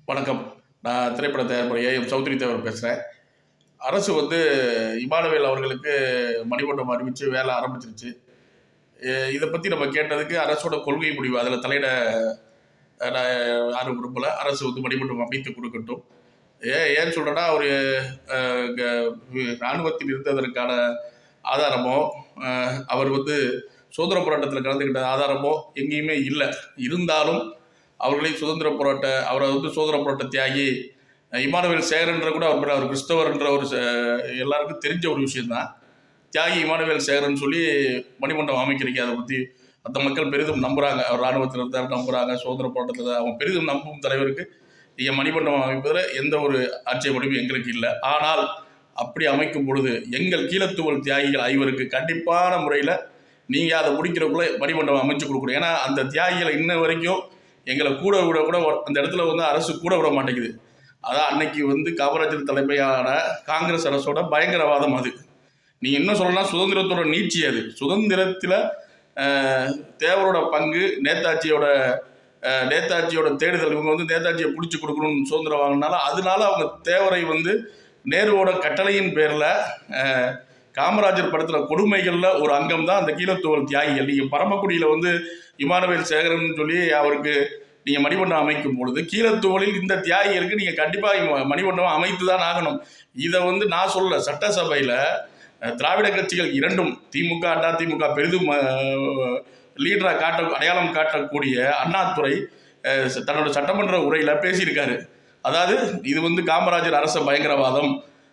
வணக்கம். நான் திரைப்பட தயாரிப்பாளர் ஏ.எம். சௌத்ரி தேவர் பேசுகிறேன். அரசு இமானுவேல் அவர்களுக்கு மணிமண்டபம் அறிவித்து வேலை ஆரம்பிச்சிருச்சு. இதை பற்றி நம்ம கேட்டதுக்கு அரசோட கொள்கை முடிவு அதில் தலையிட நான் யாரும் விரும்பலை. அரசு மணிமண்டபம் அமைத்து கொடுக்கட்டும். ஏன்னு சொல்கிறேன்னா, அவர் இராணுவத்தில் இருந்ததற்கான ஆதாரமோ அவர் சுதந்திர போராட்டத்தில் கலந்துக்கிட்ட ஆதாரமோ எங்கேயுமே இல்லை. இருந்தாலும் அவரை சுதந்திர போராட்ட தியாகி இமானுவேல் சேகரன்ற கூட அவர் கிறிஸ்தவர்ன்ற ஒரு எல்லாருக்கும் தெரிஞ்ச ஒரு விஷயந்தான். தியாகி இமானுவேல் சேகரன் சொல்லி மணிமண்டபம் அமைக்கிறீங்க. அதை பற்றி மற்ற மக்கள் பெரிதும் நம்புகிறாங்க. அவர் இராணுவத்தில் இருந்தால் நம்புகிறாங்க. சுதந்திர போராட்டத்தில் அவங்க பெரிதும் நம்பும் தலைவருக்கு நீங்கள் மணிமண்டபம் அமைப்பதில் எந்த ஒரு ஆட்சேபனையும் எங்களுக்கு இல்லை. ஆனால் அப்படி அமைக்கும் பொழுது எங்கள் கீழத்துவல் தியாகிகள் ஐவருக்கு கண்டிப்பான முறையில் நீங்கள் அதை முடிக்கிறக்குள்ளே மணிமண்டபம் அமைச்சு கொடுக்கணும். ஏன்னா அந்த தியாகிகளை இன்ன வரைக்கும் எங்களை கூட அந்த இடத்துல அரசு கூட விட மாட்டேங்குது. அதான் அன்னைக்கு காமராஜர் தலைமையான காங்கிரஸ் அரசோட பயங்கரவாதம் அது. நீங்கள் இன்னும் சொல்லலாம் சுதந்திரத்தோட நீட்சி அது. சுதந்திரத்தில் தேவரோட பங்கு நேதாஜியோட தேடுதல். இவங்க நேதாஜியை பிடிச்சி கொடுக்கணும்னு சுதந்திரம் வாங்கினால அதனால அவங்க தேவரை நேருவோட கட்டளையின் பேரில் காமராஜர் படத்தில் கொடுமைகளில் ஒரு அங்கம் தான் அந்த கீழத்துவல் தியாகிகள். நீங்கள் பரமக்குடியில் இமானுவேல் சேகரன் சொல்லி அவருக்கு நீங்கள் மணிமண்டபம் அமைக்கும் பொழுது கீழத்துவலில் இந்த தியாகிகளுக்கு நீங்கள் கண்டிப்பாக மணிமண்டபம் அமைத்து தான் ஆகணும். இதை நான் சொல்லலை. சட்டசபையில் திராவிட கட்சிகள் இரண்டும் திமுக அதிமுக பெரிதும் லீடராக அடையாளம் காட்டக்கூடிய அண்ணாதுரை தன்னோட சட்டமன்ற உரையில் பேசியிருக்காரு. அதாவது இது காமராஜர் அரச பயங்கரவாதம்,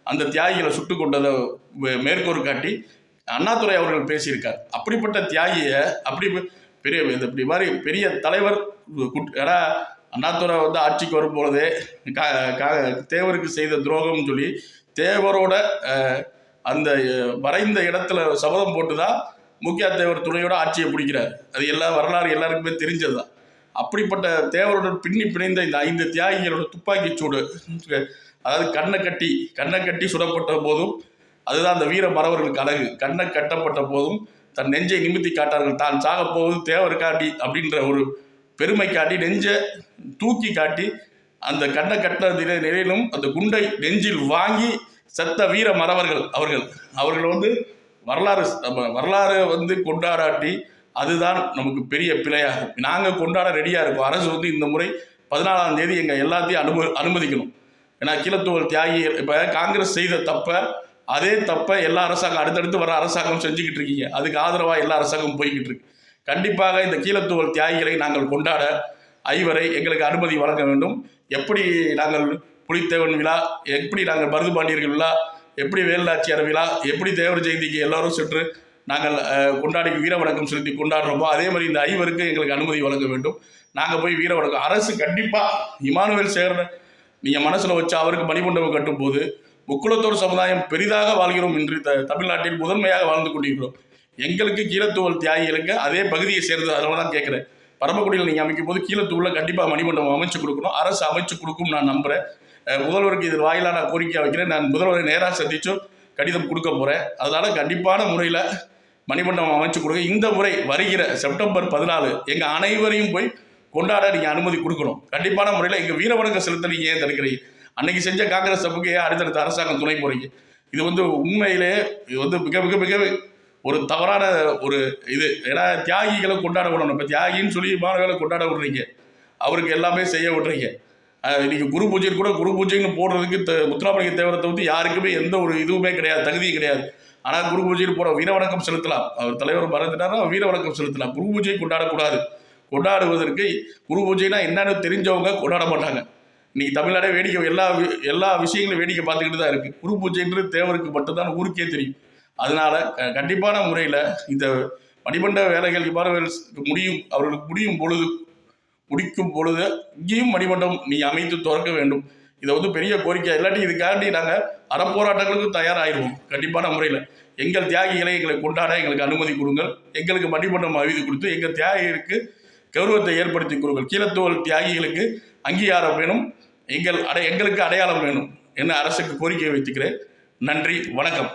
அந்த தியாகிகளை சுட்டு கொண்டதை மேற்கோள் காட்டி அண்ணாதுரை அவர்கள் பேசியிருக்கார். அப்படிப்பட்ட தியாகியை இப்படி மாதிரி பெரிய தலைவர் ஏன்னா அண்ணாதுரை ஆட்சிக்கு வரும்பொழுதே தேவருக்கு செய்த துரோகம்னு சொல்லி தேவரோட அந்த மறைந்த இடத்துல சபதம் போட்டு தான் முக்கிய தேவர் துணையோட ஆட்சியை பிடிக்கிறார். அது வரலாறு எல்லாருக்குமே தெரிஞ்சது தான். அப்படிப்பட்ட தேவரோட பிணைந்த இந்த 5 தியாகிகளோட துப்பாக்கி சூடு, அதாவது கண்ணை கட்டி சுடப்பட்ட போதும் அதுதான் அந்த வீர மறவர்களுக்கு அழகு. கண்ணை கட்டப்பட்ட போதும் தன் நெஞ்சை நிமித்தி காட்டார்கள். தான் சாக போவது தேவர் காட்டி அப்படின்ற ஒரு பெருமை காட்டி நெஞ்சை தூக்கி காட்டி அந்த கண்ணை கட்ட நிலையிலும் அந்த குண்டை நெஞ்சில் வாங்கி செத்த வீர மறவர்கள் அவர்கள் வரலாறு கொண்டாடாட்டி அதுதான் நமக்கு பெரிய பிழையாகும். நாங்கள் கொண்டாட ரெடியாக இருக்கோம். அரசு இந்த முறை 14ஆம் தேதி எங்கள் எல்லாத்தையும் அனுமதிக்கணும். ஏன்னா கீழத்துவல் தியாகிகள் இப்போ காங்கிரஸ் செய்த அதே தப்பை எல்லா அரசாங்கம் அடுத்தடுத்து வர அரசாங்கம் செஞ்சுக்கிட்டு இருக்கீங்க. அதுக்கு ஆதரவாக எல்லா அரசாங்கமும் போய்கிட்டு இருக்கு. கண்டிப்பாக இந்த கீழத்துவல் தியாகிகளை நாங்கள் கொண்டாட ஐவரை எங்களுக்கு அனுமதி வழங்க வேண்டும். எப்படி நாங்கள் புலித்தேவன் விழா, எப்படி நாங்கள் மருது பாண்டியர்கள் விழா, எப்படி வேலுநாச்சியார் விழா, எப்படி தேவர் ஜெயந்திக்கு எல்லோரும் சென்று நாங்கள் கொண்டாடி வீர வணக்கம் செலுத்தி கொண்டாடுறோமோ அதே மாதிரி இந்த ஐவருக்கு எங்களுக்கு அனுமதி வழங்க வேண்டும். நாங்கள் போய் வீர வணக்கம் அரசு கண்டிப்பாக இமானுவேல் சேகரனை நீங்கள் மனசில் வச்சு அவருக்கு மணிமண்டபம் கட்டும்போது முக்குளத்தோர் சமுதாயம் பெரிதாக வாழ்கிறோம். இன்று தமிழ்நாட்டில் முதன்மையாக வாழ்ந்து கொண்டிருக்கிறோம். எங்களுக்கு கீழத்துவல் தியாகிகளுக்கு அதே பகுதியை சேர்ந்தது. அதனால தான் கேட்குறேன். பரமக்குடியில் நீங்கள் அமைக்கும் போது கீழத்துவலில் கண்டிப்பாக மணிமண்டபம் அமைச்சு கொடுக்கணும். அரசு அமைச்சு கொடுக்கும் நான் நம்புகிறேன். முதல்வருக்கு இது வாயிலாக நான் கோரிக்கை வைக்கிறேன். நான் முதல்வரை நேராக சந்திச்சும் கடிதம் கொடுக்க போகிறேன். அதனால் கண்டிப்பான முறையில் மணிமண்டபம் அமைச்சு கொடுங்க. இந்த முறை வருகிற செப்டம்பர் 14 எங்கள் அனைவரையும் போய் கொண்டாட நீங்கள் அனுமதி கொடுக்கணும். கண்டிப்பான முறையில் எங்கள் வீரவணக்கம் செலுத்த நீங்கள் ஏன் தடுக்கிறீங்க? அன்னைக்கு செஞ்ச காங்கிரஸ் தப்புக்கு அடுத்தடுத்த அரசாங்கம் துணை போறீங்க. இது உண்மையிலே இது மிக மிக மிக ஒரு தவறான ஒரு இது. ஏன்னா தியாகிகளை கொண்டாட விடணும். இப்போ தியாகின்னு சொல்லி மாணவர்களை கொண்டாட விடுறீங்க, அவருக்கு எல்லாமே செய்ய விடுறீங்க. நீங்கள் குரு பூஜைன்னு போடுறதுக்கு முத்துராமலிங்க தேவரத்தை யாருக்குமே எந்த ஒரு இதுவுமே கிடையாது, தகுதியும் கிடையாது. ஆனால் குரு பூஜைன்னு போட வீர வணக்கம் செலுத்தலாம். அவர் தலைவர் மறந்துட்டாரா வீர வணக்கம் செலுத்தலாம். குரு பூஜை கொண்டாடக்கூடாது. கொண்டாடுவதற்கு குரு பூஜைனா என்னன்னு தெரிஞ்சவங்க கொண்டாட மாட்டாங்க. இன்னைக்கு தமிழ்நாடே வேடிக்கை எல்லா விஷயங்களும் வேடிக்கை பார்த்துக்கிட்டு தான் இருக்குது. குரு பூஜைன்றது தேவருக்கு மட்டும்தான் ஊருக்கே தெரியும். அதனால கண்டிப்பான முறையில் இந்த மணிமண்டப வேலைகள் அவர்களுக்கு முடிக்கும் பொழுது இங்கேயும் மணிமண்டபம் நீ அமைத்து திறக்க வேண்டும். இதை பெரிய கோரிக்கை. இல்லாட்டி இதுக்காண்டி நாங்கள் அறப்போராட்டங்களுக்கு தயாராகிடுவோம். கண்டிப்பான முறையில் எங்கள் தியாகிகளை எங்களை கொண்டாட எங்களுக்கு அனுமதி கொடுங்கள். எங்களுக்கு மணிமண்டபம் அறிவித்து கொடுத்து எங்கள் தியாகிகளுக்கு கௌரவத்தை ஏற்படுத்தி கொடுங்கள். கீழத்துவல் தியாகிகளுக்கு அங்கீகாரம் வேணும். எங்களுக்கு அடையாளம் வேணும் என்ன அரசுக்கு கோரிக்கை வைத்துக்கிறேன். நன்றி, வணக்கம்.